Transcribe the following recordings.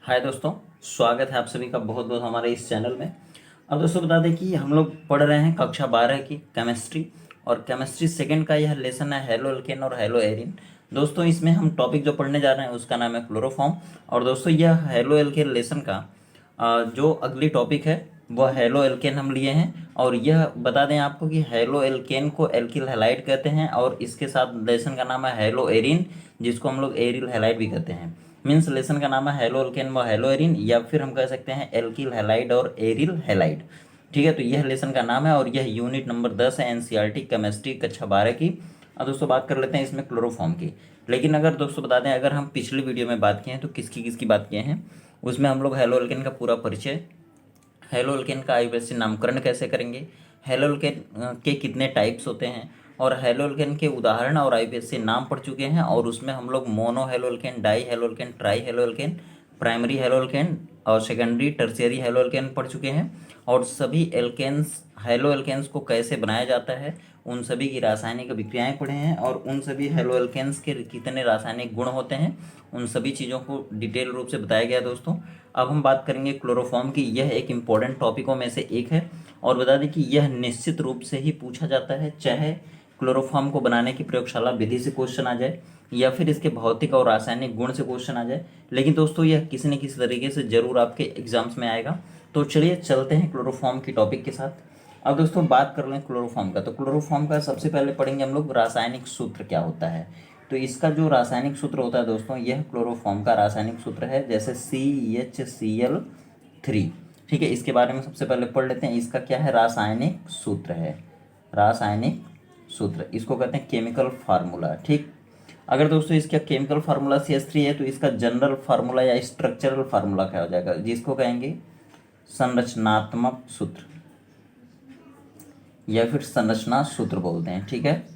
हाय दोस्तों, स्वागत है आप सभी का बहुत बहुत हमारे इस चैनल में। अब दोस्तों बता दें कि हम लोग पढ़ रहे हैं कक्षा 12 की केमिस्ट्री, और केमिस्ट्री सेकंड का यह लेसन है हेलो एल्केन और हेलो एरिन। दोस्तों इसमें हम टॉपिक जो पढ़ने जा रहे हैं उसका नाम है क्लोरोफॉर्म। और दोस्तों यह हेलो एल्केन लेसन का जो अगली टॉपिक है वह हेलो एल्केन हम लिए हैं। और यह बता दें आपको कि हेलो एल्केन को एल्किल हैलाइड कहते हैं, और इसके साथ लेसन का नाम है हेलो एरिन, जिसको हम लोग एरिल हैलाइड भी कहते हैं। मीन्स लेसन का नाम है हेलो एल्केन व हेलो एरिन, या फिर हम कह सकते हैं एल्किल हैलाइड और एरिल हैलाइड। ठीक है, तो यह लेसन का नाम है और यह यूनिट नंबर 10 है एनसीईआरटी केमिस्ट्री कक्षा 12 की। अब दोस्तों बात कर लेते हैं इसमें क्लोरोफॉर्म की। लेकिन अगर दोस्तों बता दें, अगर हम पिछली वीडियो में बात किए हैं तो किसकी किसकी बात किए हैं, उसमें हम लोग हेलो एल्केन का पूरा परिचय, हेलो एल्केन का आईयूपीएसी नामकरण कैसे करेंगे, हेलो एल्केन के कितने टाइप्स होते हैं, और हेलो एल्केन के उदाहरण और आईयूपीएसी नाम पढ़ चुके हैं। और उसमें हम लोग mono halo alkane, die halo alkane, try halo alkane, primary halo alkane और सेकेंडरी टर्शियरी हेलो एल्केन पढ़ चुके हैं। और सभी एल्केन्स, हेलो एल्केन्स को कैसे बनाया जाता है, उन सभी की रासायनिक अभिक्रियाएं पढ़े हैं, और उन सभी हेलो एल्केन्स के कितने रासायनिक गुण होते हैं, उन सभी चीज़ों को डिटेल रूप से बताया गया है दोस्तों। अब हम बात करेंगे क्लोरोफॉर्म की। यह एक इम्पॉर्टेंट टॉपिकों में से एक है, और बता दें कि यह निश्चित रूप से ही पूछा जाता है, चाहे क्लोरोफॉर्म को बनाने की प्रयोगशाला विधि से क्वेश्चन आ जाए या फिर इसके भौतिक और रासायनिक गुण से क्वेश्चन आ जाए। लेकिन दोस्तों यह किसी न किसी तरीके से जरूर आपके एग्जाम्स में आएगा। तो चलिए चलते हैं क्लोरोफॉर्म की टॉपिक के साथ। अब दोस्तों बात कर लें क्लोरोफॉर्म का, तो क्लोरोफॉर्म का सबसे पहले पढ़ेंगे हम लोग रासायनिक सूत्र क्या होता है। तो इसका जो रासायनिक सूत्र होता है दोस्तों, यह क्लोरोफॉर्म का रासायनिक सूत्र है, जैसे CHCl3। ठीक है, इसके बारे में सबसे पहले पढ़ लेते हैं। इसका क्या है, रासायनिक सूत्र है। रासायनिक सूत्र इसको कहते हैं केमिकल फार्मूला। ठीक, अगर दोस्तों इसका केमिकल फार्मूला CH3 है तो इसका जनरल फार्मूला या स्ट्रक्चरल फार्मूला क्या हो जाएगा, जिसको कहेंगे संरचनात्मक सूत्र या फिर संरचना सूत्र बोलते हैं। ठीक है,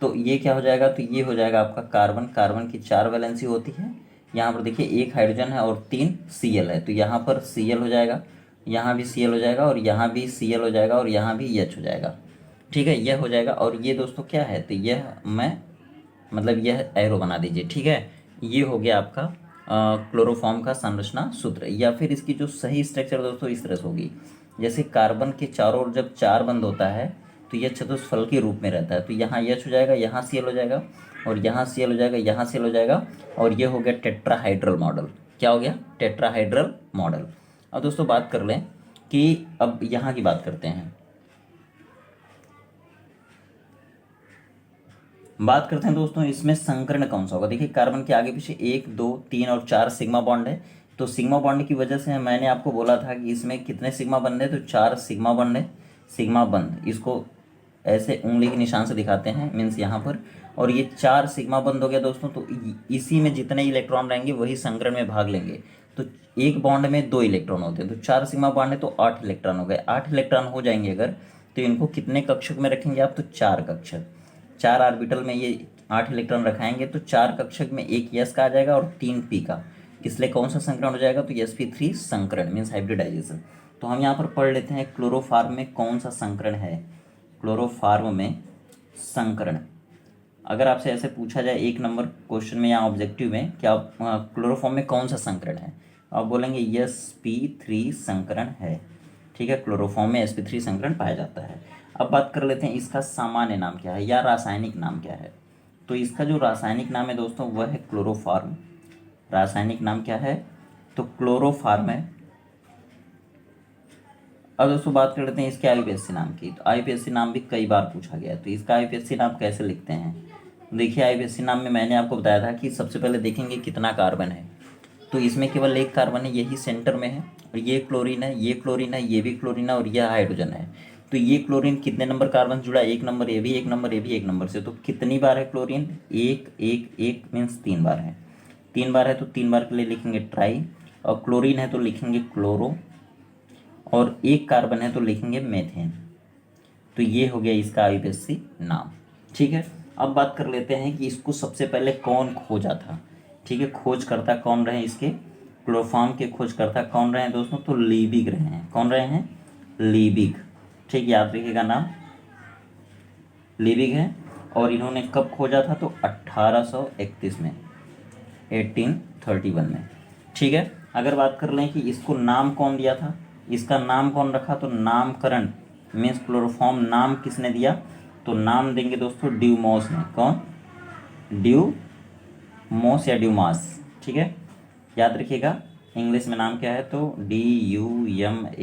तो ये क्या हो जाएगा, तो ये हो जाएगा आपका कार्बन। कार्बन की 4 वैलेंसी होती है। यहाँ पर देखिए 1 हाइड्रोजन है और 3 Cl है, तो यहाँ पर Cl हो जाएगा, यहाँ भी Cl हो जाएगा, और यहाँ भी Cl हो जाएगा, और यहाँ भी H हो जाएगा। ठीक है, यह हो जाएगा। और ये दोस्तों क्या है, तो यह मैं मतलब यह एरो बना दीजिए। ठीक है, ये हो गया आपका क्लोरोफॉर्म का संरचना सूत्र। या फिर इसकी जो सही स्ट्रक्चर दोस्तों इस तरह से होगी, जैसे कार्बन के चारों ओर जब 4 बंद होता है तो यह चतुष्फलक के रूप में रहता है। तो यहाँ H हो जाएगा, यहाँ Cl हो जाएगा, और यहाँ Cl हो जाएगा, यहाँ Cl हो जाएगा, और ये हो गया टेट्राहाइड्रल मॉडल। क्या हो गया, टेट्राहाइड्रल मॉडल। अब दोस्तों बात कर लें कि अब यहाँ की बात करते हैं, बात करते हैं दोस्तों इसमें संकरण कौन सा होगा। देखिए कार्बन के आगे पीछे 1 2 3 और 4 सिग्मा बॉन्ड है। तो सिग्मा बॉन्ड की वजह से मैंने आपको बोला था कि इसमें कितने सिग्मा बंद है, तो 4 सिग्मा बंद है। सिग्मा बंद इसको ऐसे उंगली के निशान से दिखाते हैं, मीन्स यहाँ पर। और ये 4 सिग्मा बंद हो गया दोस्तों, तो इसी में जितने इलेक्ट्रॉन रहेंगे वही संकरण में भाग लेंगे। तो एक बॉन्ड में 2 इलेक्ट्रॉन होते हैं, तो 4 सिग्मा बॉन्ड है तो 8 इलेक्ट्रॉन हो गए। 8 इलेक्ट्रॉन हो जाएंगे अगर, तो इनको कितने कक्षक में रखेंगे आप, तो 4 कक्षक। 4 ऑर्बिटल में ये 8 इलेक्ट्रॉन रखाएंगे, तो 4 कक्षक में एक यस का आ जाएगा और 3 पी का। इसलिए कौन सा संकरण हो जाएगा, तो sp3 संकरण मीन्स हाइब्रिडाइजेशन। तो हम यहाँ पर पढ़ लेते हैं क्लोरोफार्म में कौन सा संकरण है। क्लोरोफार्म में संकरण, अगर आपसे ऐसे पूछा जाए 1 नंबर क्वेश्चन में या ऑब्जेक्टिव में, क्या क्लोरोफॉर्म में कौन सा संकरण है, आप बोलेंगे sp3 संकरण है। ठीक है, क्लोरोफॉर्म में sp3 संकरण पाया जाता है। अब बात कर लेते हैं इसका सामान्य नाम क्या है या रासायनिक नाम क्या है। तो इसका जो रासायनिक नाम है दोस्तों वह है क्लोरोफार्म। रासायनिक नाम क्या है, तो क्लोरोफार्म है। अब दोस्तों बात कर लेते हैं इसके आईयूपीएसी नाम की। तो आईयूपीएसी नाम भी कई बार पूछा गया है, तो इसका आईयूपीएसी नाम कैसे लिखते हैं। देखिए आईयूपीएसी नाम में मैंने आपको बताया था कि सबसे पहले देखेंगे कितना कार्बन है, तो इसमें केवल 1 कार्बन है, यही सेंटर में है, और ये क्लोरीन है, ये क्लोरीन है, ये भी क्लोरीन है, और यह हाइड्रोजन है। तो ये क्लोरीन कितने नंबर कार्बन जुड़ा, 1 नंबर, ये भी 1 नंबर, ये भी 1 नंबर से। तो कितनी बार है क्लोरीन, 1 1 1 मीन्स 3 बार है। 3 बार है तो 3 बार के लिए लिखेंगे ट्राई, और क्लोरीन है तो लिखेंगे क्लोरो, और 1 कार्बन है तो लिखेंगे मेथेन। तो ये हो गया इसका आईयूपीएसी नाम। ठीक है, अब बात कर लेते हैं कि इसको सबसे पहले कौन खोजा था। ठीक है, खोजकर्ता कौन रहे इसके, क्लोरोफॉर्म के खोजकर्ता कौन रहे हैं दोस्तों, तो लीबिग रहे हैं। कौन रहे हैं, लीबिग। ठीक, याद रखिएगा नाम लीबिग है। और इन्होंने कब खोजा था, तो 1831 में, 1831 में। ठीक है, अगर बात कर लें कि इसको नाम कौन दिया था, इसका नाम कौन रखा, तो नामकरण मीन्स क्लोरोफॉर्म नाम किसने दिया, तो नाम देंगे दोस्तों ड्यूमॉस ने। कौन, ड्यूमॉस या ड्यूमास, ठीक है, याद रखिएगा। इंग्लिश में नाम क्या है, तो DUMAS,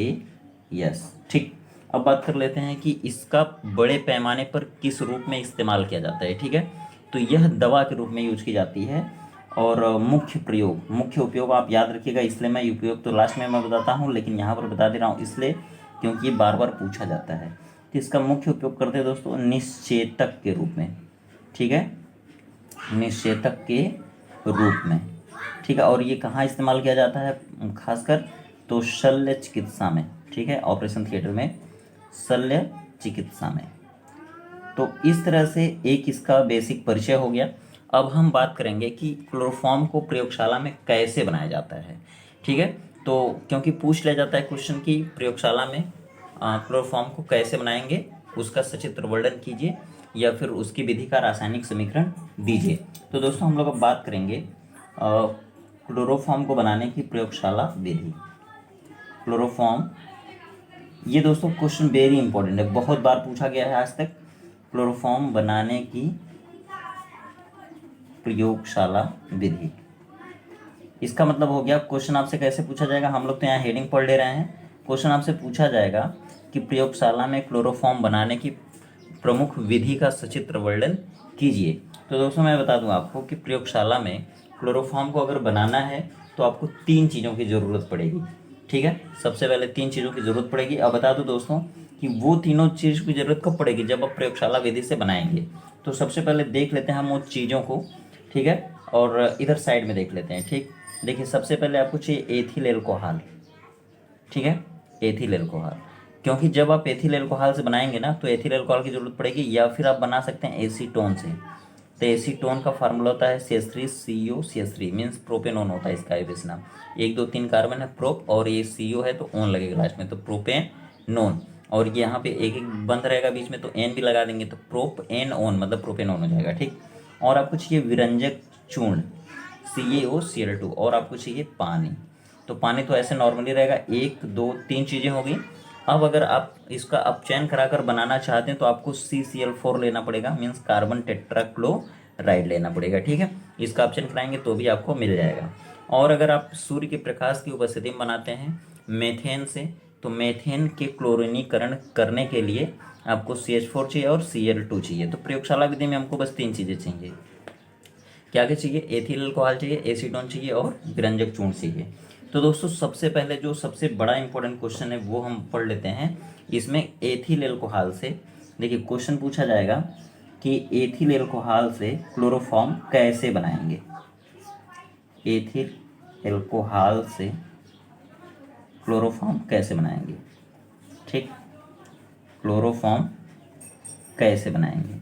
ठीक। अब बात कर लेते हैं कि इसका बड़े पैमाने पर किस रूप में इस्तेमाल किया जाता है, ठीक है। तो यह दवा के रूप में यूज की जाती है। और मुख्य उपयोग आप याद रखिएगा, इसलिए मैं उपयोग तो लास्ट में मैं बताता हूँ, लेकिन यहाँ पर बता दे रहा हूँ इसलिए क्योंकि ये बार बार पूछा जाता है। तो इसका मुख्य उपयोग करते हैं दोस्तों निश्चेतक के रूप में, ठीक है, निश्चेतक के रूप में, ठीक है। और ये कहाँ इस्तेमाल किया जाता है खासकर, तो शल्य चिकित्सा में, ठीक है, ऑपरेशन थिएटर में, शल्य चिकित्सा में। तो इस तरह से एक इसका बेसिक परिचय हो गया। अब हम बात करेंगे कि क्लोरोफॉर्म को प्रयोगशाला में कैसे बनाया जाता है, ठीक है। तो क्योंकि पूछ लिया जाता है क्वेश्चन की प्रयोगशाला में क्लोरोफॉर्म को कैसे बनाएंगे, उसका सचित्र वर्णन कीजिए या फिर उसकी विधि का रासायनिक समीकरण दीजिए। तो दोस्तों हम लोग अब बात करेंगे क्लोरोफॉर्म को बनाने की प्रयोगशाला विधि। क्लोरोफॉर्म, ये दोस्तों क्वेश्चन वेरी इंपॉर्टेंट है, बहुत बार पूछा गया है आज तक। क्लोरोफॉर्म बनाने की प्रयोगशाला विधि, इसका मतलब हो गया क्वेश्चन आपसे कैसे पूछा जाएगा, हम लोग तो यहाँ हेडिंग पढ़ ले रहे हैं। क्वेश्चन आपसे पूछा जाएगा कि प्रयोगशाला में क्लोरोफॉर्म बनाने की प्रमुख विधि का सचित्र वर्णन कीजिए। तो दोस्तों मैं बता दूं आपको कि प्रयोगशाला में क्लोरोफॉर्म को अगर बनाना है तो आपको 3 चीज़ों की ज़रूरत पड़ेगी, ठीक है। सबसे पहले 3 चीज़ों की ज़रूरत पड़ेगी। अब बता दूं दोस्तों कि वो तीनों चीज़ की ज़रूरत कब पड़ेगी, जब आप प्रयोगशाला विधि से बनाएंगे। तो सबसे पहले देख लेते हैं हम उन चीज़ों को, ठीक है, और इधर साइड में देख लेते हैं, ठीक। देखिए सबसे पहले आपको चाहिए एथिल एल्कोहल, ठीक है, एथिल एल्कोहल, क्योंकि जब आप एथिल एल्कोहल से बनाएंगे ना तो एथिल एल्कोहल की जरूरत पड़ेगी, या फिर आप बना सकते हैं एसीटोन से। तो एसीटोन का फार्मूला होता है CH3CO, मीन्स प्रोपेनोन होता है इसका बेस नाम। 1 2 3 कार्बन है प्रोप, और ये CO है तो ओन लगेगा लास्ट में, तो प्रोपेनोन। और ये यहाँ पे एक एक बंद रहेगा बीच में, तो एन भी लगा देंगे तो प्रोप एन ओन मतलब प्रोपेनोन हो जाएगा, ठीक। और आपको चाहिए विरंजक चूर्ण CaOCl2, और आपको चाहिए पानी। तो पानी तो ऐसे नॉर्मली रहेगा, 1 2 3 चीज़ें होगी। अब अगर आप इसका अपचयन कराकर बनाना चाहते हैं तो आपको CCl4 लेना पड़ेगा, मीन्स कार्बन टेट्राक्लोराइड लेना पड़ेगा, ठीक है। इसका अपचयन कराएंगे तो भी आपको मिल जाएगा। और अगर आप सूर्य के प्रकाश की उपस्थिति में बनाते हैं मेथेन से, तो मेथेन के क्लोरीनीकरण करने के लिए आपको CH4 चाहिए और Cl2 चाहिए। तो प्रयोगशाला विधि में हमको बस 3 चीज़ें चाहिए। क्या क्या चाहिए, एथिल अल्कोहल चाहिए, एसीटोन चाहिए और विरंजक चूर्ण चाहिए। तो दोस्तों सबसे पहले जो सबसे बड़ा इंपॉर्टेंट क्वेश्चन है वो हम पढ़ लेते हैं। इसमें एथिल अल्कोहल से देखिए क्वेश्चन पूछा जाएगा कि एथिल अल्कोहल से क्लोरोफॉर्म कैसे बनाएंगे। एथिल अल्कोहल से क्लोरोफॉर्म कैसे बनाएंगे, ठीक, क्लोरोफॉर्म कैसे बनाएंगे।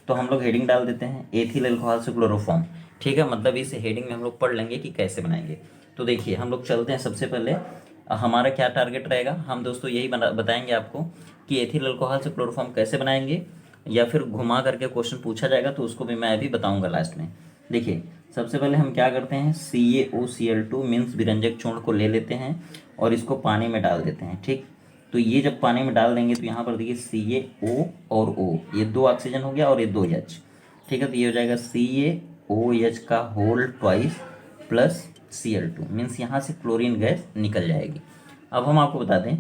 तो हम लोग हेडिंग डाल देते हैं एथिल अल्कोहल से क्लोरोफॉर्म, ठीक है, मतलब इस हेडिंग में हम लोग पढ़ लेंगे कि कैसे बनाएंगे। तो देखिए हम लोग चलते हैं। सबसे पहले हमारा क्या टारगेट रहेगा, हम दोस्तों यही बताएंगे आपको कि एथिल अल्कोहल से क्लोरोफॉर्म कैसे बनाएंगे, या फिर घुमा करके क्वेश्चन पूछा जाएगा तो उसको भी मैं अभी बताऊंगा लास्ट में। देखिए सबसे पहले हम क्या करते हैं, CaOCl2 मीन्स विरंजक चूर्ण को ले लेते हैं और इसको पानी में डाल देते हैं, ठीक। तो ये जब पानी में डाल देंगे तो यहाँ पर देखिए CaO और O, ये 2 ऑक्सीजन हो गया और ये 2 H, ठीक है। तो ये हो जाएगा CaOH का whole twice plus Cl2, means यहाँ से क्लोरीन गैस निकल जाएगी। अब हम आपको बता दें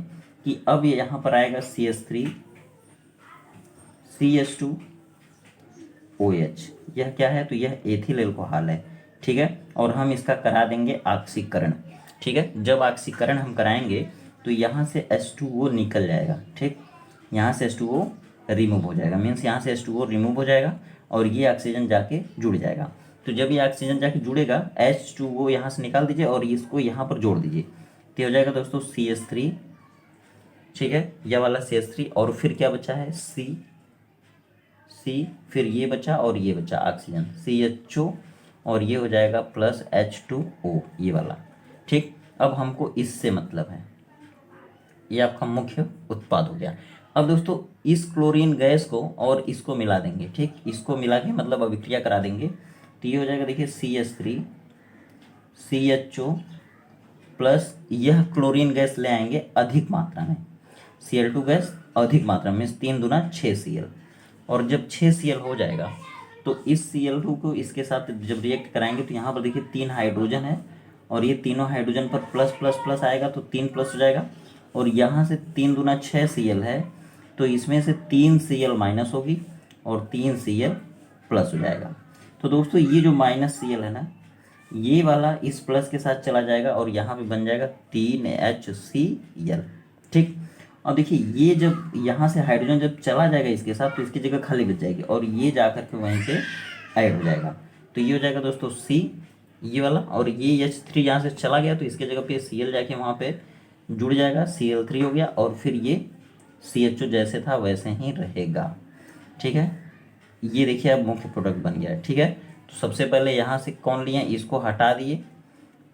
कि अब ये यहाँ पर आएगा CH3 CH2 OH, यह क्या है, तो यह एथिल अल्कोहल है, ठीक है। और हम इसका करा देंगे ऑक्सीकरण, ठीक है। जब ऑक्सीकरण हम कराएंगे तो यहाँ से H2O निकल जाएगा, ठीक, यहाँ से H2O रिमूव हो जाएगा, मीन्स यहाँ से H2O रिमूव हो जाएगा और ये ऑक्सीजन जाके जुड़ जाएगा। तो जब ये ऑक्सीजन जाके जुड़ेगा H2O यहाँ से निकाल दीजिए और इसको यहाँ पर जोड़ दीजिए, तो हो जाएगा दोस्तों CH3, ठीक है, यह वाला CH3, और फिर क्या बचा है C, फिर ये बचा और ये बचा ऑक्सीजन CHO, और ये हो जाएगा प्लस H2O ये वाला, ठीक। अब हमको इससे मतलब है, ये आपका मुख्य उत्पाद हो गया। अब दोस्तों इस क्लोरीन गैस को और इसको मिला देंगे, ठीक, इसको मिला के मतलब अभिक्रिया करा देंगे, तो ये हो जाएगा देखिए CH3 CHO प्लस यह क्लोरीन गैस ले आएंगे अधिक मात्रा में, Cl2 गैस अधिक मात्रा में, 3 दूना 6Cl। और जब 6Cl हो जाएगा तो इस Cl2 को इसके साथ जब रिएक्ट कराएंगे तो यहाँ पर देखिए 3 हाइड्रोजन है, और ये तीनों हाइड्रोजन पर प्लस प्लस प्लस आएगा तो 3 प्लस हो जाएगा, और यहाँ से 3 दूना 6Cl है तो इसमें से 3Cl माइनस होगी और 3Cl प्लस हो जाएगा। तो दोस्तों ये जो माइनस Cl है ना, ये वाला इस प्लस के साथ चला जाएगा और यहाँ पे बन जाएगा 3HCl। ठीक। अब देखिए ये जब यहाँ से हाइड्रोजन जब चला जाएगा इसके साथ तो इसकी जगह खाली बच जाएगी और ये जा करके वहीं से ऐड हो जाएगा। तो ये हो जाएगा दोस्तों C ये वाला, और ये H3 यहाँ से चला गया तो इसके जगह पे Cl जाके वहाँ पे जुड़ जाएगा, Cl3 हो गया, और फिर ये CHO जैसे था वैसे ही रहेगा। ठीक है, ये देखिए अब मुख्य प्रोडक्ट बन गया है। ठीक है, तो सबसे पहले यहाँ से कौन लिए, इसको हटा दिए,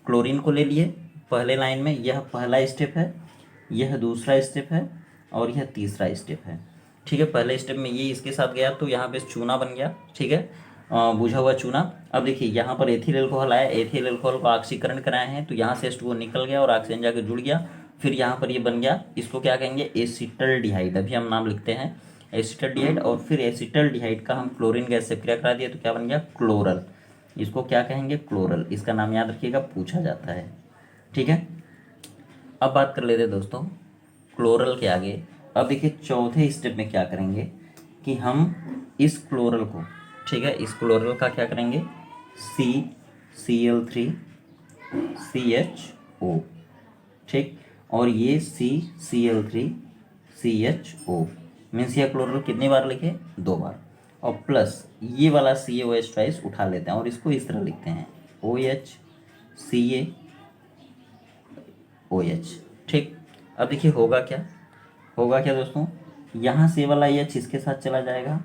क्लोरीन को ले लिए पहले लाइन में, यह पहला स्टेप है, यह दूसरा स्टेप है और यह तीसरा स्टेप है। ठीक है, पहले स्टेप में ये इसके साथ गया तो यहाँ पे चूना बन गया। ठीक है, बुझा हुआ चूना। अब देखिए यहाँ पर एथिल एल्कोहल आया, एथिल एल्कोहल को ऑक्सीकरण कराए हैं तो यहाँ से H2O निकल गया और ऑक्सीजन जाके जुड़ गया, फिर यहाँ पर ये बन गया, इसको क्या कहेंगे, एसिटल्डिहाइड। अभी हम नाम लिखते हैं एसिटल्डिहाइड, और फिर एसिटल्डिहाइड का हम क्लोरीन गैस से क्रिया करा दिया तो क्या बन गया, क्लोरल। इसको क्या कहेंगे, क्लोरल। इसका नाम याद रखिएगा, पूछा जाता है। ठीक है, अब बात कर लेते हैं दोस्तों क्लोरल के आगे। अब देखिए चौथे स्टेप में क्या करेंगे कि हम इस क्लोरल को, ठीक है, इस क्लोरल का क्या करेंगे, CCl3 CHO। ठीक, और ये CCl3 CHO मीन्स यह क्लोरल कितनी बार लिखे, 2 बार, और प्लस ये वाला CaOH ट्वाइस उठा लेते हैं और इसको इस तरह लिखते हैं OH CaOH। ठीक, अब देखिए होगा क्या, होगा क्या दोस्तों, यहाँ से वाला H इसके साथ चला जाएगा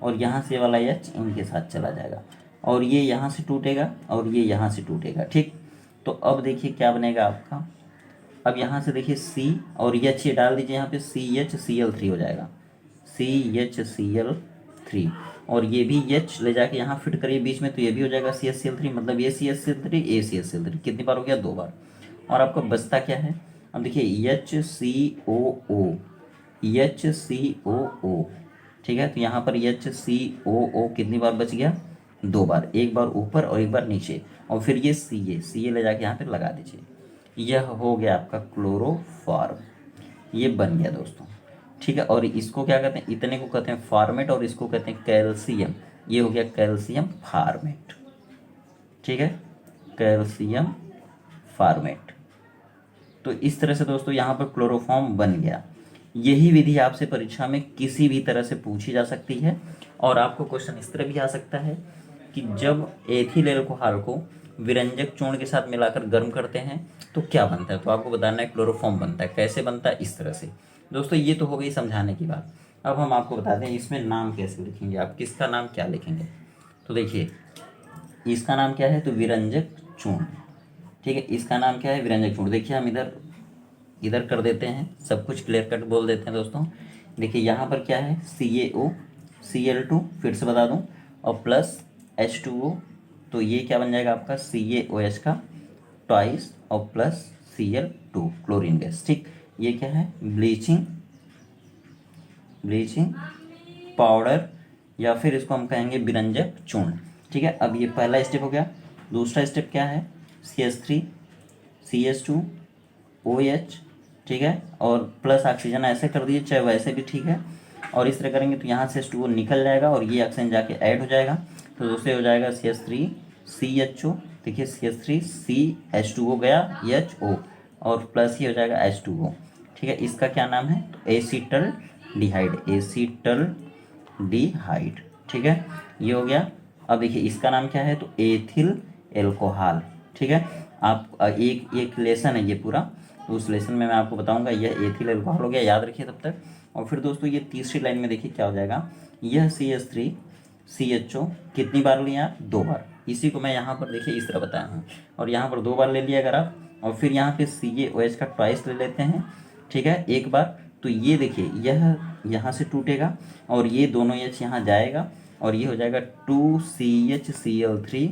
और यहाँ से वाला H इनके साथ चला जाएगा, और ये यहाँ से टूटेगा और ये यहाँ से टूटेगा। ठीक, तो अब देखिए क्या बनेगा आपका, अब यहाँ से देखिए C और H ये डाल दीजिए यहाँ पे, CHCl3 हो जाएगा, CHCl3, और ये भी H ले जाके यहाँ फिट करिए बीच में तो ये भी हो जाएगा CHCl3, मतलब ये CHCl3 ये CHCl3 कितनी बार हो गया, 2 बार। और आपका बचता क्या है, अब देखिए HCOO। ठीक है, तो यहाँ पर HCOO कितनी बार बच गया, 2 बार, एक बार ऊपर और एक बार नीचे, और फिर ये CA ले जाके यहाँ पे लगा दीजिए। यह हो गया आपका क्लोरोफॉर्म, ये बन गया दोस्तों। ठीक है, और इसको क्या कहते हैं, इतने को कहते हैं फॉर्मेट और इसको कहते हैं कैल्शियम। ये हो गया कैल्शियम फॉर्मेट। ठीक है, कैल्शियम फॉर्मेट। तो इस तरह से दोस्तों यहाँ पर क्लोरोफॉर्म बन गया। यही विधि आपसे परीक्षा में किसी भी तरह से पूछी जा सकती है, और आपको क्वेश्चन इस तरह भी आ सकता है कि जब एथिल एल्कोहल को विरंजक चूर्ण के साथ मिलाकर गर्म करते हैं तो क्या बनता है, तो आपको बताना है क्लोरोफॉर्म बनता है। कैसे बनता है, इस तरह से। दोस्तों ये तो हो गई समझाने की बात। अब हम आपको बताते हैं इसमें नाम कैसे लिखेंगे, आप किसका नाम क्या लिखेंगे। तो देखिए इसका नाम क्या है, तो विरंजक चूर्ण। ठीक है, इसका नाम क्या है, विरंजक चूर्ण। देखिए हम इधर कर देते हैं, सब कुछ क्लियर कट बोल देते हैं दोस्तों। देखिए यहाँ पर क्या है, CaO Cl2 फिर से बता दूं, और प्लस H2O, तो ये क्या बन जाएगा आपका CaOH का ट्वाइस और प्लस Cl2 क्लोरीन गैस। ठीक, ये क्या है, ब्लीचिंग पाउडर, या फिर इसको हम कहेंगे विरंजक चूर्ण। ठीक है, अब ये पहला स्टेप हो गया। दूसरा स्टेप क्या है, CH3 CH2 OH। ठीक है, और प्लस ऑक्सीजन ऐसे कर दीजिए, चाहे वैसे भी ठीक है, और इस तरह करेंगे तो यहाँ से H2O निकल जाएगा और ये ऑक्सीजन जाके ऐड हो जाएगा, तो दूसरे हो जाएगा CH3 CHO। देखिए CH3 CH2O गया HO, और प्लस ही हो जाएगा H2O। ठीक है, इसका क्या नाम है, तो एसिटल्डिहाइड। ठीक है, ये हो गया। अब देखिए इसका नाम क्या है, तो एथिल एल्कोहल। ठीक है, आप एक लेसन है ये पूरा, तो उस लेसन में मैं आपको बताऊंगा। यह एथिल एल्कोहल हो गया, याद रखिए तब तक। और फिर दोस्तों ये तीसरी लाइन में देखिए क्या हो जाएगा, यह CH3 CHO कितनी बार लिया, 2 बार। इसी को मैं यहाँ पर देखिए इस तरह बताया हूँ, और यहाँ पर 2 बार ले लिया अगर आप, और फिर यहाँ पे CaOH का ट्वाइस ले लेते हैं। ठीक है, एक बार, तो ये देखिए यह यहाँ से टूटेगा और ये दोनों H यहाँ जाएगा, और ये हो जाएगा 2CHCl3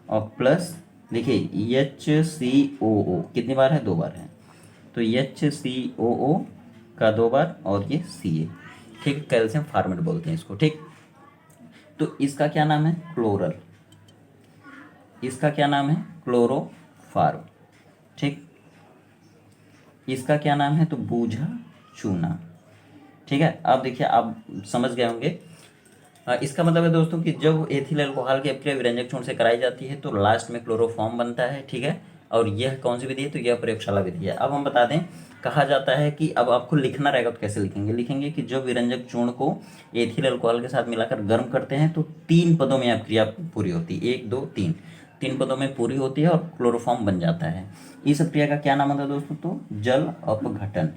और प्लस देखिए HCOO कितनी बार है, 2 बार है, तो HCOO का 2 बार और ये Ca, ठीक, कैल्शियम फार्मेट बोलते हैं इसको, ठीक। तो इसका क्या नाम है, क्लोरल, इसका क्या नाम है, क्लोरोफार्म, ठीक। इसका क्या नाम है, तो बूझा चूना, ठीक है। अब देखिए आप समझ गए होंगे। इसका मतलब है दोस्तों कि जब एथिल अल्कोहल की अभिक्रिया विरंजक चूर्ण से कराई जाती है तो लास्ट में क्लोरोफॉर्म बनता है, ठीक है। और यह कौन सी विधि है, तो यह प्रयोगशाला विधि है। अब हम बता दें, कहा जाता है कि अब आपको लिखना रहेगा, तो कैसे लिखेंगे, लिखेंगे कि जब विरंजक चूर्ण को एथिल अल्कोहल के साथ मिलाकर गर्म करते हैं तो 3 पदों में अभिक्रिया पूरी होती है, 1 2 3, 3 पदों में पूरी होती है और क्लोरोफॉर्म बन जाता है। इस अभिक्रिया का क्या नाम होता है दोस्तों, तो जल अपघटन,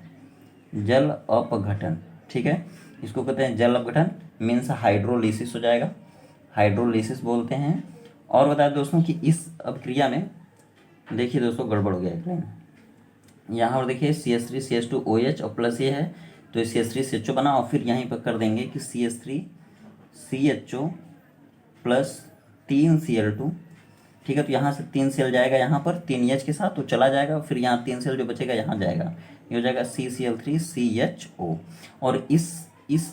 जल अपघटन, ठीक है। इसको कहते हैं जल अपघटन, मीन्स हाइड्रोलिसिस हो जाएगा, हाइड्रोलिसिस बोलते हैं। और बता दें दोस्तों कि इस अभिक्रिया में देखिए दोस्तों गड़बड़ हो गया है, यहाँ पर देखिए CH3CH2OH और प्लस ये है, तो ये CH3CHO बना और फिर यहीं पर कर देंगे कि CH3CHO प्लस 3Cl2, ठीक है। तो यहाँ से 3 सेल जाएगा यहाँ पर 3H के साथ, तो चला जाएगा, फिर यहाँ 3 सेल जो बचेगा यहाँ जाएगा, ये हो जाएगा CCl3CHO। और इस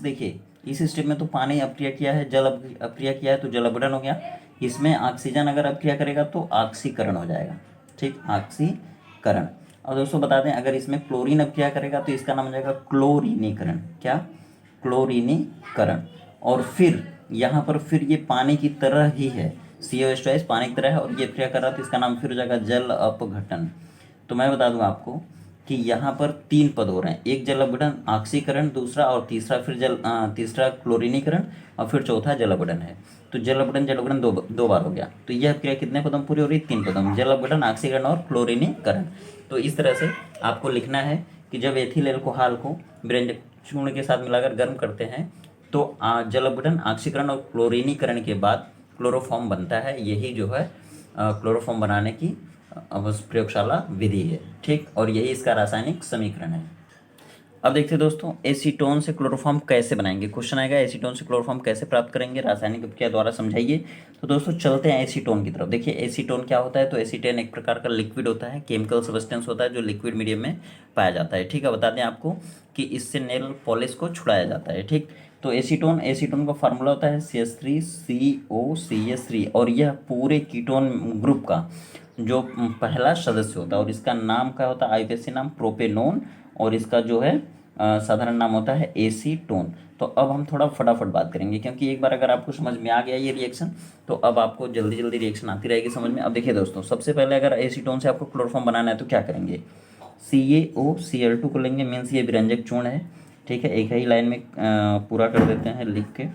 देखिए इस स्टेप में तो पानी अपक्रिया किया है, जल अपक्रिया किया है, तो जल अपघटन हो गया। इसमें ऑक्सीजन अगर अपक्रिया करेगा तो ऑक्सीकरण हो जाएगा, ठीक, ऑक्सीकरण। और दोस्तों बता दें अगर इसमें क्लोरीन अपक्रिया करेगा तो इसका नाम हो जाएगा क्लोरीनीकरण, क्या, क्लोरीनीकरण। और फिर यहाँ पर फिर ये पानी की तरह ही है, COH2 पानी की तरह है और ये अपक्रिया कर रहा है, तो इसका नाम फिर हो जाएगा जल अपघटन। तो मैं बता दूं आपको कि यहाँ पर 3 पद हो रहे हैं, एक जल अपघटन ऑक्सीकरण, दूसरा और तीसरा फिर तीसरा क्लोरीनीकरण और फिर चौथा जल अपघटन है। तो जल अपघटन जल अपघटन दो बार हो गया, तो यह क्रिया कितने पदों में पूरी हो रही है, 3 पदों में, जल अपघटन ऑक्सीकरण और क्लोरीनीकरण। तो इस तरह से आपको लिखना है कि जब एथिल अल्कोहल को व्यंजक चूर्ण के साथ मिलाकर गर्म करते हैं तो जल अपघटन ऑक्सीकरण और क्लोरीनीकरण के बाद क्लोरोफॉर्म बनता है। यही जो है क्लोरोफॉर्म बनाने की प्रयोगशाला विधि है, ठीक। और यही इसका रासायनिक समीकरण है। अब देखते हैं दोस्तों एसीटोन से क्लोरोफॉर्म कैसे बनाएंगे, क्वेश्चन आएगा एसीटोन से क्लोरोफॉर्म कैसे प्राप्त करेंगे, रासायनिक अभिक्रिया द्वारा समझाइए। तो दोस्तों चलते हैं एसीटोन की तरफ। देखिए एसीटोन क्या होता है, तो एसीटेन एक प्रकार का लिक्विड होता है, केमिकल सब्सटेंस होता है जो लिक्विड मीडियम में पाया जाता है, ठीक है। बता दें आपको कि इससे नेल पॉलिश को छुड़ाया जाता है, ठीक। तो एसीटोन का फार्मूला होता है CH3COCH3 और यह पूरे कीटोन ग्रुप का जो पहला सदस्य होता है और इसका नाम क्या होता है, आईपीएसी नाम प्रोपेनोन, और इसका जो है साधारण नाम होता है एसीटोन। तो अब हम थोड़ा फटाफट बात करेंगे क्योंकि एक बार अगर आपको समझ में आ गया ये रिएक्शन तो अब आपको जल्दी जल्दी रिएक्शन आती रहेगी समझ में। अब देखिए दोस्तों सबसे पहले अगर एसीटोन से आपको क्लोरोफॉर्म बनाना है तो क्या करेंगे, CaOCl2 को लेंगे, मीन्स ये विरंजक चूर्ण है, ठीक है। एक ही लाइन में पूरा कर देते हैं लिख के,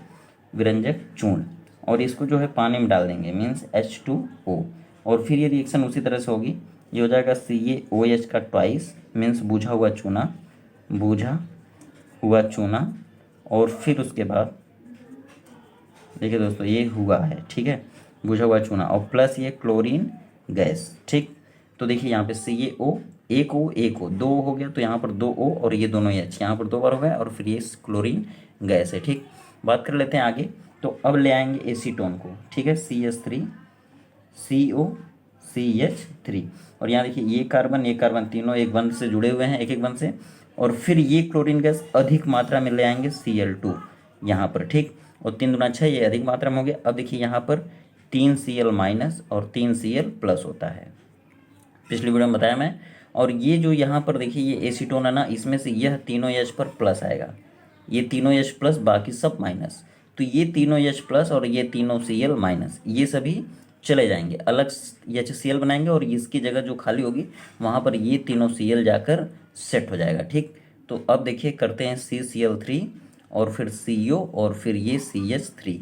विरंजक चूर्ण, और इसको जो है पानी में डाल देंगे, मीन्स H2O, और फिर ये रिएक्शन उसी तरह से होगी, ये हो जाएगा CaOH का ट्वाइस, मीन्स बूझा हुआ चूना, बूझा हुआ चूना, और फिर उसके बाद देखिए दोस्तों ये हुआ है, ठीक है, बूझा हुआ चूना और प्लस ये क्लोरीन गैस, ठीक। तो देखिए यहाँ पे CaO एक O दो हो गया, तो यहाँ पर 2O और ये दोनों H यहाँ पर 2 बार हो गया और फिर ये क्लोरीन गैस है, ठीक। बात कर लेते हैं आगे। तो अब ले आएंगे एसीटोन को, ठीक है, CH3COCH3, और यहाँ देखिए ये कार्बन तीनों एक बंध से जुड़े हुए हैं, एक बंध से, और फिर ये क्लोरीन गैस अधिक मात्रा में ले आएंगे Cl2 यहाँ पर, ठीक। और 3 दूना 6 ये अधिक मात्रा में हो गया। अब देखिए यहाँ पर 3Cl माइनस और 3Cl प्लस होता है, पिछली वीडियो में बताया मैं। और ये जो यहाँ पर देखिए ये एसीटोन है ना, इसमें से यह तीनों H पर प्लस आएगा, ये तीनों H प्लस बाकी सब माइनस, तो ये तीनों H प्लस और ये तीनों Cl माइनस ये सभी चले जाएंगे, अलग HCl बनाएंगे और इसकी जगह जो खाली होगी वहाँ पर ये तीनों Cl जाकर सेट हो जाएगा, ठीक। तो अब देखिए करते हैं CCl3 और फिर CO और फिर ये CH3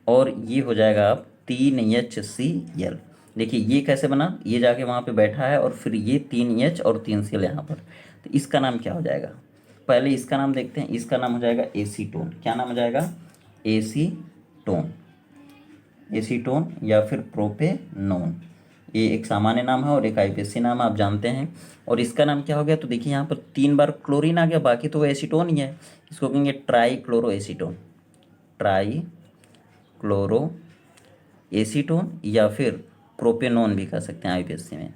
और ये हो जाएगा अब 3HCl। देखिए ये कैसे बना, ये जाके वहाँ पे बैठा है और फिर ये 3H और 3Cl यहाँ पर, तो इसका नाम क्या हो जाएगा, पहले इसका नाम देखते हैं, इसका नाम हो जाएगा एसीटोन। क्या नाम हो जाएगा, एसीटोन, एसीटोन या फिर प्रोपेनोन, ये एक सामान्य नाम है और एक आईपीएसी नाम आप जानते हैं। और इसका नाम क्या हो गया, तो देखिए यहाँ पर 3 बार क्लोरीन आ गया, बाकी तो एसीटोन ही है, इसको कहेंगे try chloro acetone, try chloro acetone या फिर प्रोपेनोन भी कह सकते हैं आईपीएससी में,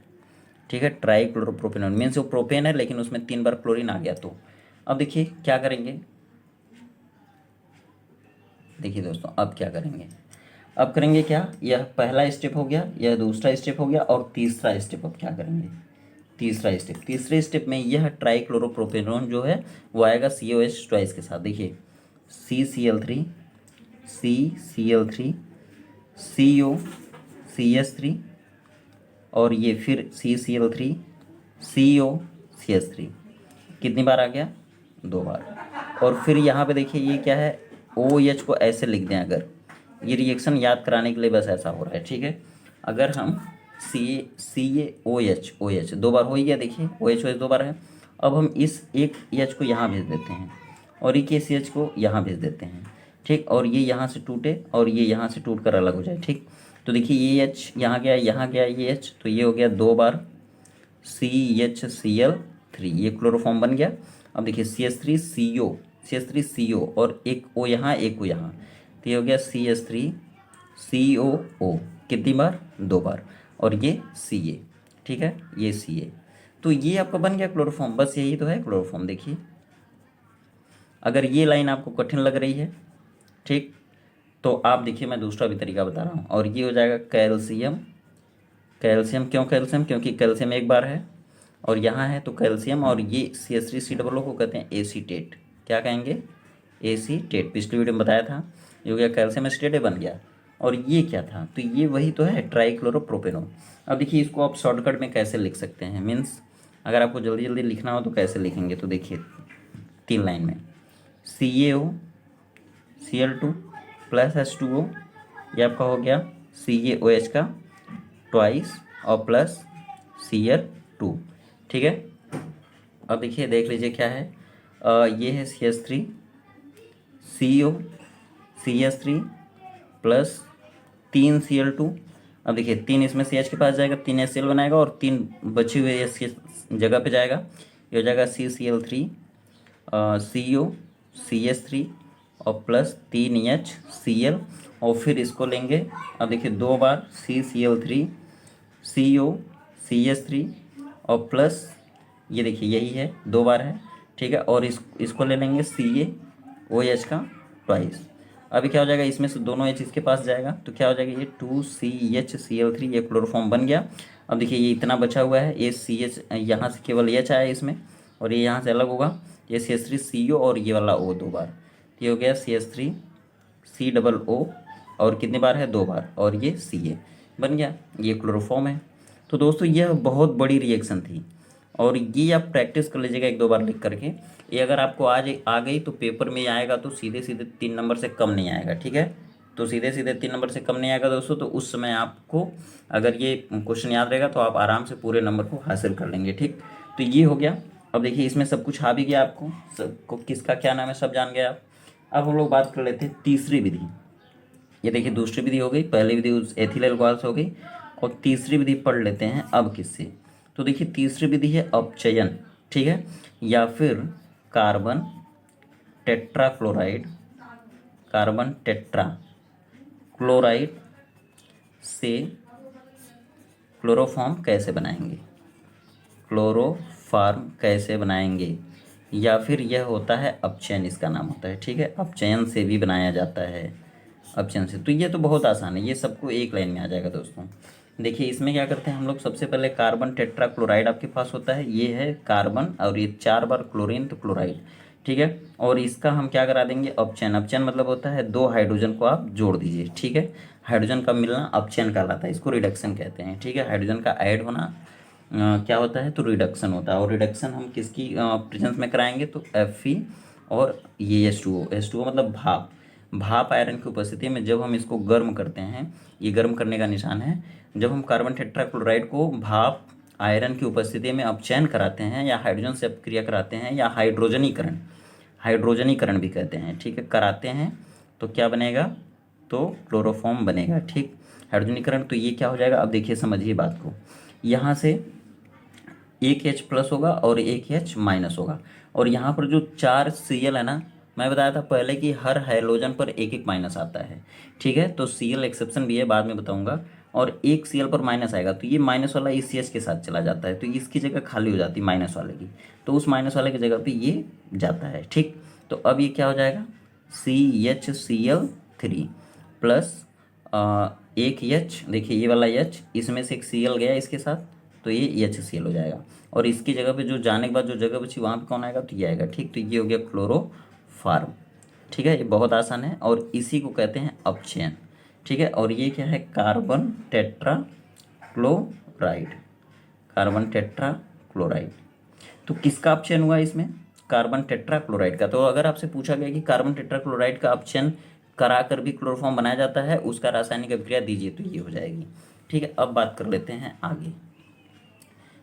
ठीक है। ट्राई क्लोरोप्रोपेनोन मीन्स वो प्रोपेन है लेकिन उसमें 3 बार क्लोरीन आ गया। तो अब देखिए क्या करेंगे, देखिए दोस्तों अब क्या करेंगे, अब करेंगे क्या, यह पहला स्टेप हो गया, यह दूसरा स्टेप हो गया, और तीसरा स्टेप अब क्या करेंगे, तीसरा स्टेप, तीसरे स्टेप में यह ट्राईक्लोरोप्रोपेनोन जो है वो आएगा COH ट्वाइस के साथ। देखिए CCl3 CCl3 COCH3 और ये फिर CCl3 COCH3, कितनी बार आ गया, 2 बार। और फिर यहाँ पे देखिए ये क्या है, OH को ऐसे लिख दें, अगर ये रिएक्शन याद कराने के लिए बस ऐसा हो रहा है, ठीक है। अगर हम CaOH OH 2 बार हो ही गया, देखिए OH 2 बार है। अब हम इस एक H को यहाँ भेज देते हैं और एक CH को यहाँ भेज देते हैं, ठीक। और ये यहाँ से टूटे और ये यहाँ से टूट कर अलग हो जाए, ठीक। तो देखिए ये H यहाँ गया, यहाँ गया ये H, तो ये हो गया 2 बार CHCl3, ये क्लोरोफॉर्म बन गया। अब देखिए CH3CO और एक O यहाँ एक O यहाँ, तो ये हो गया CH3COO, कितनी बार, 2 बार, और ये Ca, ठीक है, ये Ca। तो ये आपका बन गया क्लोरोफॉर्म, बस यही तो है क्लोरोफॉर्म। देखिए अगर ये लाइन आपको कठिन लग रही है, ठीक, तो आप देखिए मैं दूसरा भी तरीका बता रहा हूँ, और ये हो जाएगा कैल्शियम। कैल्शियम क्यों कैल्शियम, क्योंकि कैल्शियम एक बार है और यहाँ है तो कैल्शियम, और ये CH3COO को कहते हैं एसीटेट, क्या कहेंगे, एसीटेट। पिछली वीडियो में बताया था, ये हो गया कैल्शियम एसीटेट बन गया। और ये क्या था, तो ये वही तो है ट्राईक्लोरोप्रोपेनोन। अब देखिए इसको आप शॉर्टकट में कैसे लिख सकते हैं, मीन्स अगर आपको जल्दी जल्दी लिखना हो तो कैसे लिखेंगे, तो देखिए 3 लाइन में CaOCl2 प्लस H2O, ये आपका हो गया CaOH का ट्वाइस और प्लस Cl2, ठीक है। अब देखिए देख लीजिए क्या है, ये है CH3CO प्लस 3 Cl2। अब देखिए 3 इसमें CH के पास जाएगा, 3 HCl बनाएगा और 3 बची हुई H की जगह पे जाएगा, ये हो जाएगा CCl3 CO CH3 और प्लस 3HCl, और फिर इसको लेंगे। अब देखिए 2 बार CCl3 CO CH3 और प्लस ये देखिए यही है 2 बार है, ठीक है। और इसको ले लेंगे CaOH का ट्वाइस। अभी क्या हो जाएगा, इसमें से दोनों H इसके पास जाएगा तो क्या हो जाएगा, ये 2CHCl3, ये क्लोरोफॉर्म बन गया। अब देखिए ये इतना बचा हुआ है, ये CH यहाँ से केवल H आया इसमें और ये यहाँ से अलग होगा, ये CH3CO और ये वाला O 2 बार, ये हो गया CH3COO, और कितनी बार है, 2 बार, और ये Ca बन गया, ये क्लोरोफॉर्म है। तो दोस्तों यह बहुत बड़ी रिएक्शन थी और ये आप प्रैक्टिस कर लीजिएगा 1-2 बार लिख करके। ये अगर आपको आज आ गई तो पेपर में आएगा तो सीधे सीधे 3 नंबर से कम नहीं आएगा, ठीक है। तो सीधे सीधे 3 नंबर से कम नहीं आएगा दोस्तों। तो उस समय आपको अगर ये क्वेश्चन याद रहेगा तो आप आराम से पूरे नंबर को हासिल कर लेंगे, ठीक। तो ये हो गया। अब देखिए इसमें सब कुछ आ भी गया, आपको सबको किसका क्या नाम है सब जान गया आप। अब हम लोग बात कर लेते हैं तीसरी विधि। ये देखिए दूसरी विधि हो गई, पहली विधि उस एथिल अल्कोहल से हो गई, और तीसरी विधि पढ़ लेते हैं अब किससे। तो देखिए तीसरी विधि है अपचयन, ठीक है, या फिर carbon tetrachloride, carbon tetra chloride से क्लोरोफॉर्म कैसे बनाएंगे, क्लोरोफॉर्म कैसे बनाएंगे, या फिर यह होता है अपचयन, इसका नाम होता है, ठीक है। अपचयन से भी बनाया जाता है, अपचयन से। तो ये तो बहुत आसान है, ये सबको एक लाइन में आ जाएगा दोस्तों। देखिए इसमें क्या करते हैं हम लोग, सबसे पहले कार्बन टेट्राक्लोराइड आपके पास होता है, ये है कार्बन और ये 4 बार क्लोरीन तो क्लोराइड, ठीक है। और इसका हम क्या करा देंगे, अपचयन। अपचयन मतलब होता है 2 हाइड्रोजन को आप जोड़ दीजिए, ठीक है। हाइड्रोजन का मिलना अपचयन कहलाता है, इसको रिडक्शन कहते हैं, ठीक है। हाइड्रोजन का ऐड होना क्या होता है, तो रिडक्शन होता है। और रिडक्शन हम किसकी प्रेजेंस में कराएंगे, तो Fe और ये H2O मतलब भाप। भाप आयरन की उपस्थिति में जब हम इसको गर्म करते हैं, ये गर्म करने का निशान है, जब हम कार्बन टेट्राक्लोराइड को भाप आयरन की उपस्थिति में अपचयन कराते हैं या हाइड्रोजन से अपक्रिया कराते हैं या हाइड्रोजनीकरण, हाइड्रोजनीकरण भी कहते हैं, ठीक है, कराते हैं, तो क्या बनेगा, तो क्लोरोफॉर्म बनेगा, ठीक। हाइड्रोजनीकरण, तो ये क्या हो जाएगा, अब देखिए समझिए बात को, यहाँ से एक H प्लस होगा और एक H माइनस होगा, और यहाँ पर जो 4 Cl है ना, मैं बताया था पहले कि हर हैलोजन पर एक एक माइनस आता है, ठीक है। तो Cl एक्सेप्शन भी है, बाद में बताऊंगा। और एक Cl पर माइनस आएगा तो ये माइनस वाला इस CH के साथ चला जाता है, तो इसकी जगह खाली हो जाती है माइनस वाले की, तो उस माइनस वाले की जगह पे ये जाता है। ठीक, तो अब ये क्या हो जाएगा, CHCl3 प्लस एक H, देखिए ये वाला H, इसमें से एक Cl गया इसके साथ, तो ये HCl हो जाएगा, और इसकी जगह पे जो जाने के बाद जो जगह बची वहाँ पे कौन आएगा, तो ये आएगा। ठीक, तो ये हो गया क्लोरोफार्म। ठीक है, ये बहुत आसान है और इसी को कहते हैं अपचयन। ठीक है, और ये क्या है, carbon tetra chloride, carbon tetra chloride. तो किसका अपचयन हुआ इसमें, कार्बन टेट्रा क्लोराइड का। तो अगर आपसे पूछा गया कि कार्बन टेट्रा क्लोराइड का अपचयन कराकर भी क्लोरोफॉर्म बनाया जाता है, उसका रासायनिक अभिक्रिया दीजिए, तो ये हो जाएगी। ठीक है, अब बात कर लेते हैं आगे।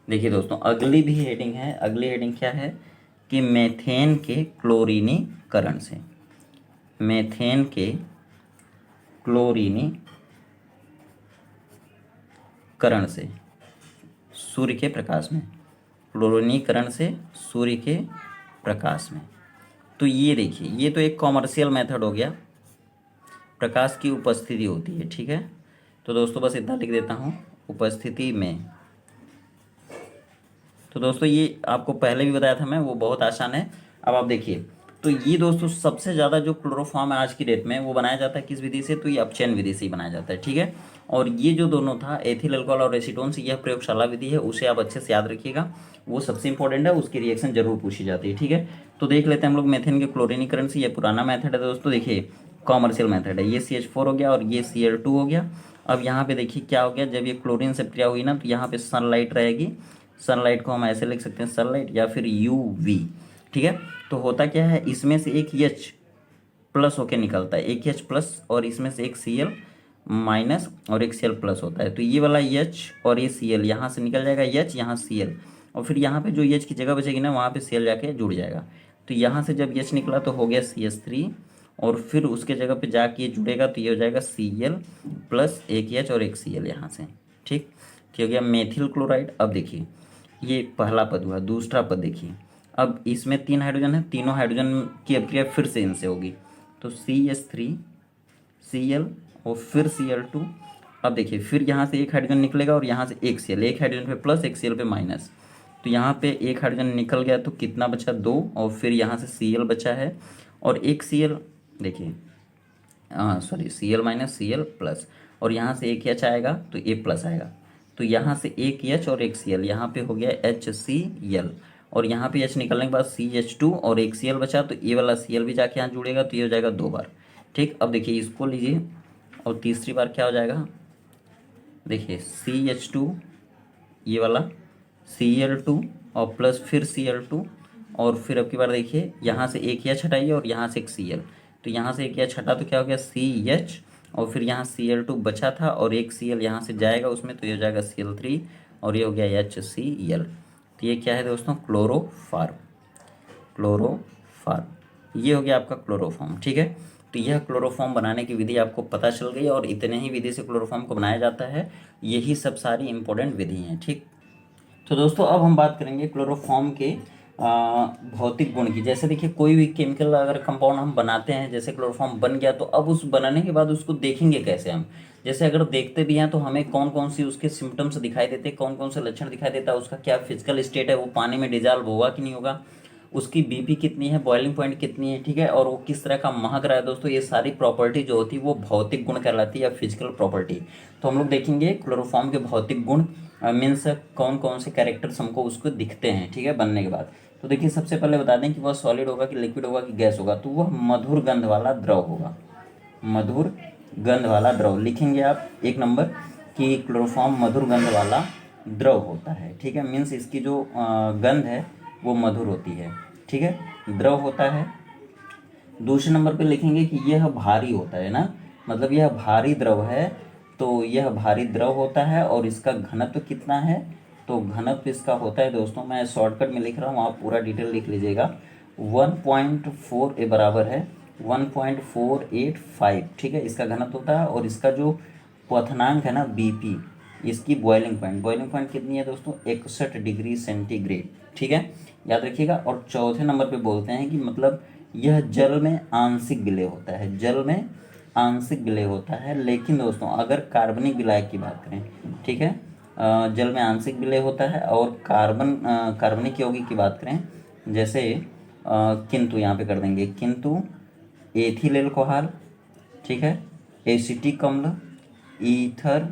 देखिए दोस्तों, अगली भी हेडिंग है, अगली हेडिंग क्या है कि मेथेन के क्लोरीनीकरण से, मेथेन के क्लोरीनीकरण से सूर्य के प्रकाश में, क्लोरीनीकरण से सूर्य के प्रकाश में। तो ये देखिए, ये तो एक कॉमर्शियल मेथड हो गया, प्रकाश की उपस्थिति होती है। ठीक है, तो दोस्तों बस इतना लिख देता हूँ, उपस्थिति में। तो दोस्तों ये आपको पहले भी बताया था मैं, वो बहुत आसान है। अब आप देखिए, तो ये दोस्तों सबसे ज़्यादा जो क्लोरोफॉर्म है आज की डेट में, वो बनाया जाता है किस विधि से, तो ये अपचयन विधि से ही बनाया जाता है। ठीक है, और ये जो दोनों था, एथिल अल्कोहल और एसीटोन से, यह प्रयोगशाला विधि है, उसे आप अच्छे से याद रखिएगा, वो सबसे इंपॉर्टेंट है, उसकी रिएक्शन जरूर पूछी जाती है। ठीक है, तो देख लेते हैं हम लोग मेथेन के क्लोरीनीकरण से। ये पुराना मेथड है दोस्तों, देखिए कॉमर्शियल मेथड है। ये CH4 हो गया और ये Cl2 हो गया। अब यहाँ पे देखिए क्या हो गया, जब ये क्लोरीन से क्रिया हुई ना, तो यहाँ पे सनलाइट रहेगी, सनलाइट को हम ऐसे लिख सकते हैं, सनलाइट या फिर UV। ठीक है, तो होता क्या है, इसमें से एक H प्लस होके निकलता है, एक H प्लस, और इसमें से एक Cl माइनस और एक Cl प्लस होता है। तो ये वाला H और ये Cl यहाँ से निकल जाएगा, H यहाँ Cl, और फिर यहाँ पे जो H की जगह बचेगी ना, वहाँ पे Cl जाके जुड़ जाएगा। तो यहाँ से जब H निकला तो हो गया CH3, और फिर उसके जगह पे जाके ये जुड़ेगा तो ये हो जाएगा Cl प्लस एक H और एक Cl यहाँ से। ठीक, तो हो गया मेथिल क्लोराइड। अब देखिए, ये पहला पद हुआ, दूसरा पद देखिए, अब इसमें 3 हाइड्रोजन है, तीनों हाइड्रोजन की अभिक्रिया फिर से इनसे होगी, तो CH3 Cl और फिर Cl2। अब देखिए, फिर यहाँ से एक हाइड्रोजन निकलेगा और यहाँ से एक Cl, एक हाइड्रोजन पे प्लस एक Cl पे माइनस, तो यहाँ पे एक हाइड्रोजन निकल गया तो कितना बचा, 2, और फिर यहाँ से Cl बचा है, और एक Cl, देखिए sorry, Cl minus Cl plus, और यहाँ से एक H आएगा तो ए प्लस आएगा, तो यहाँ से एक H और एक Cl, यहाँ पे हो गया HCl, और यहाँ पे H निकलने के बाद CH2 और एक Cl बचा, तो ये वाला Cl भी जाके यहाँ जुड़ेगा, तो ये हो जाएगा 2 बार। ठीक, अब देखिए इसको लीजिए, और तीसरी बार क्या हो जाएगा, देखिए CH2, ये वाला Cl2 और प्लस फिर Cl2, और फिर अब की बार देखिए यहाँ से एक H हटाइए और यहाँ से एक Cl, तो यहाँ से एक H हटा तो क्या हो गया CH, और फिर यहाँ Cl2 बचा था और एक Cl यहाँ से जाएगा उसमें, तो ये हो जाएगा Cl3, और ये हो गया HCl। तो ये क्या है दोस्तों, क्लोरोफार्म, क्लोरोफार्म, ये हो गया आपका क्लोरोफॉर्म। ठीक है, तो यह क्लोरोफॉर्म बनाने की विधि आपको पता चल गई, और इतने ही विधि से क्लोरोफॉर्म को बनाया जाता है, यही सब सारी इंपॉर्टेंट विधि हैं। ठीक, तो दोस्तों अब हम बात करेंगे क्लोरोफॉर्म के भौतिक गुण की। जैसे देखिए, कोई भी केमिकल अगर कंपाउंड हम बनाते हैं, जैसे क्लोरोफॉर्म बन गया, तो अब उस बनाने के बाद उसको देखेंगे कैसे हम, जैसे अगर देखते भी हैं तो हमें कौन कौन सी उसके सिम्टम्स दिखाई देते हैं, कौन कौन से लक्षण दिखाई देता है, उसका क्या फिजिकल स्टेट है, वो पानी में डिजॉल्व होगा कि नहीं होगा, उसकी BP कितनी है, बॉइलिंग पॉइंट कितनी है, ठीक है, और वो किस तरह का महक रहा है। दोस्तों ये सारी प्रॉपर्टी जो होती है वो भौतिक गुण कहलाती है, या फिजिकल प्रॉपर्टी। तो हम लोग देखेंगे क्लोरोफॉर्म के भौतिक गुण, मीन्स कौन कौन से कैरेक्टर्स हमको उसको दिखते हैं, ठीक है, बनने के बाद। तो देखिए, सबसे पहले बता दें कि वह सॉलिड होगा कि लिक्विड होगा कि गैस होगा, तो वह मधुर गंध वाला द्रव होगा, मधुर गंध वाला द्रव। लिखेंगे आप 1 नंबर कि क्लोरोफॉर्म मधुर गंध वाला द्रव होता है। ठीक है, मीन्स इसकी जो गंध है वो मधुर होती है। ठीक है, द्रव होता है। दूसरे नंबर पे लिखेंगे कि यह भारी होता है ना, मतलब यह भारी द्रव है, तो यह भारी द्रव होता है, और इसका घनत्व कितना है, तो घनत्व इसका होता है दोस्तों, मैं शॉर्टकट में लिख रहा हूँ, आप पूरा डिटेल लिख लीजिएगा, 1.4 ए बराबर है 1.485। ठीक है, इसका घनत्व होता है, और इसका जो क्वथनांक है ना BP, इसकी बॉइलिंग पॉइंट कितनी है दोस्तों, 61 डिग्री सेंटीग्रेड। ठीक है, याद रखिएगा। और चौथे नंबर पे बोलते हैं कि मतलब यह जल में आंशिक विलय होता है, जल में आंशिक विलय होता है। लेकिन दोस्तों अगर कार्बनिक विलायक की बात करें, ठीक है, जल में आंशिक विलय होता है। और कार्बनिक यौगिक की बात करें, जैसे किंतु यहाँ पे कर देंगे, किंतु एथिल एल्कोहल, ठीक है, एसिटिक अम्ल, ईथर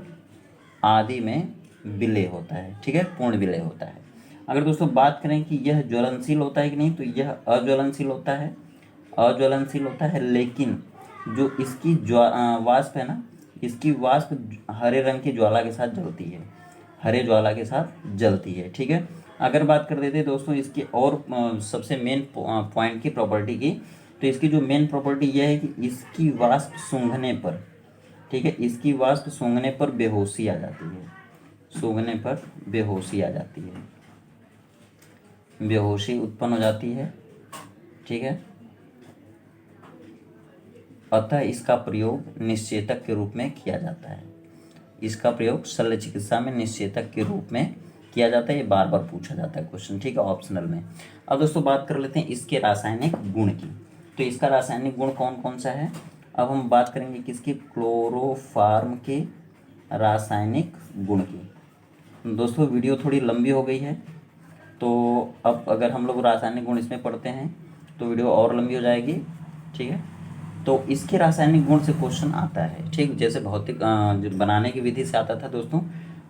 आदि में विलय होता है, ठीक है, पूर्ण विलय होता है। अगर दोस्तों बात करें कि यह ज्वलनशील होता है कि नहीं, तो यह अज्वलनशील होता है, अज्वलनशील होता है। लेकिन जो इसकी वाष्प है ना, इसकी वाष्प हरे रंग की ज्वाला के साथ जलती है, हरे ज्वाला के साथ जलती है, ठीक है। अगर बात कर देते हैं दोस्तों इसकी और सबसे मेन पॉइंट की, प्रॉपर्टी की, तो इसकी जो मेन प्रॉपर्टी यह है कि इसकी वाष्प सूंघने पर, ठीक है, इसकी वाष्प सूंघने पर बेहोशी आ जाती है, सूंघने पर बेहोशी आ जाती है, बेहोशी उत्पन्न हो जाती है, ठीक है। अतः इसका प्रयोग निश्चेतक के रूप में किया जाता है, इसका प्रयोग शल्य चिकित्सा में निश्चेतक के रूप में किया जाता है। ये बार बार पूछा जाता है क्वेश्चन, ठीक है, ऑप्शनल में। अब दोस्तों बात कर लेते हैं इसके रासायनिक गुण की। तो इसका रासायनिक गुण कौन कौन सा है, अब हम बात करेंगे किसकी, क्लोरोफार्म के रासायनिक गुण की। दोस्तों वीडियो थोड़ी लंबी हो गई है, तो अब अगर हम लोग रासायनिक गुण इसमें पढ़ते हैं तो वीडियो और लंबी हो जाएगी, ठीक है। तो इसके रासायनिक गुण से क्वेश्चन आता है, ठीक, जैसे भौतिक जो बनाने की विधि से आता था दोस्तों।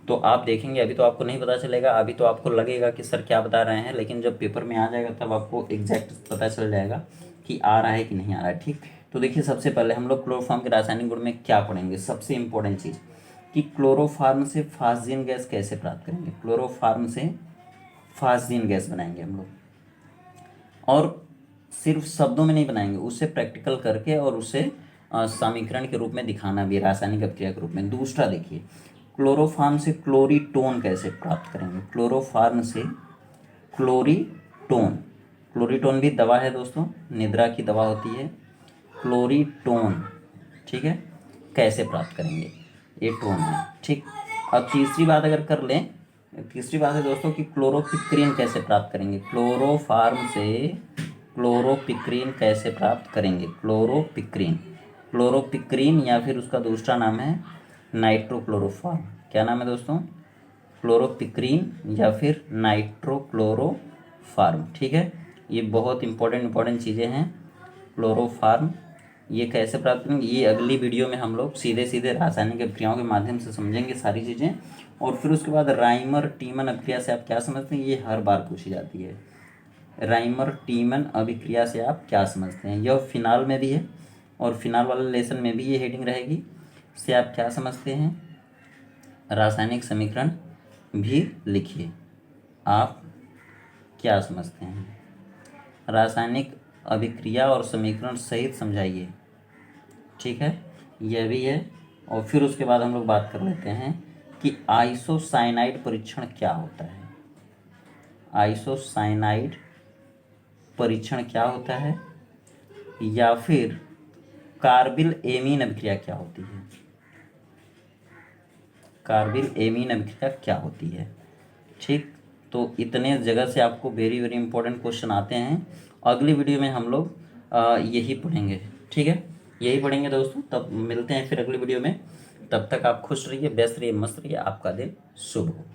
तो आप देखेंगे, अभी तो आपको नहीं पता चलेगा, अभी तो आपको लगेगा कि सर क्या बता रहे हैं, लेकिन जब पेपर में आ जाएगा तब आपको एग्जैक्ट पता चल जाएगा कि आ रहा है कि नहीं आ रहा है, ठीक। तो देखिए सबसे पहले हम लोग क्लोरोफार्म के रासायनिक गुण में क्या पढ़ेंगे, सबसे इंपॉर्टेंट चीज़ कि क्लोरोफार्म से फास्जीन गैस कैसे प्राप्त करेंगे, क्लोरोफार्म से फास्जीन गैस बनाएंगे हम लोग। और सिर्फ शब्दों में नहीं बनाएंगे, उससे प्रैक्टिकल करके और उसे समीकरण के रूप में दिखाना भी, रासायनिक अभिक्रिया के रूप में। दूसरा देखिए, क्लोरोफार्म से क्लोरीटोन कैसे प्राप्त करेंगे, क्लोरोफार्म से क्लोरीटोन, क्लोरीटोन भी दवा है दोस्तों, निद्रा की दवा होती है, क्लोरीटोन, ठीक है, कैसे प्राप्त करेंगे, ये टोन है, ठीक। अब तीसरी बात अगर कर लें, तीसरी बात है दोस्तों कि क्लोरोपिक्रीन कैसे प्राप्त करेंगे, क्लोरोफार्म से क्लोरोपिक्रीन कैसे प्राप्त करेंगे, क्लोरोपिक्रीन, क्लोरोपिक्रीन या फिर उसका दूसरा नाम है नाइट्रोक्लोरोफार्म। क्या नाम है दोस्तों, क्लोरोपिक्रीन या फिर नाइट्रोक्लोरोफार्म, ठीक है। ये बहुत इंपॉर्टेंट चीज़ें हैं। क्लोरोफार्म ये कैसे प्राप्त करेंगे, ये अगली वीडियो में हम लोग सीधे सीधे रासायनिक अभिक्रियाओं के माध्यम से समझेंगे सारी चीज़ें। और फिर उसके बाद राइमर टीमन अभिक्रिया से आप क्या समझते हैं, ये हर बार पूछी जाती है। राइमर टीमन अभिक्रिया से आप क्या समझते हैं, यह फिनाल में भी है और फिनाल वाले लेसन में भी ये हेडिंग रहेगी, से आप क्या समझते हैं, रासायनिक समीकरण भी लिखिए, आप क्या समझते हैं, रासायनिक अभिक्रिया और समीकरण सहित समझाइए, ठीक है, यह भी है। और फिर उसके बाद हम लोग बात कर लेते हैं कि आइसोसाइनाइड परीक्षण क्या होता है, आइसोसाइनाइड परीक्षण क्या होता है, या फिर कार्बिल एमीन अभिक्रिया क्या होती है, कार्बिल एमीन अभिक्रिया क्या होती है, ठीक। तो इतने जगह से आपको वेरी वेरी इंपॉर्टेंट क्वेश्चन आते हैं। अगली वीडियो में हम लोग यही पढ़ेंगे, ठीक है, यही पढ़ेंगे दोस्तों। तब मिलते हैं फिर अगली वीडियो में, तब तक आप खुश रहिए, व्यस्त रहिए, मस्त रहिए, आपका दिन शुभ हो।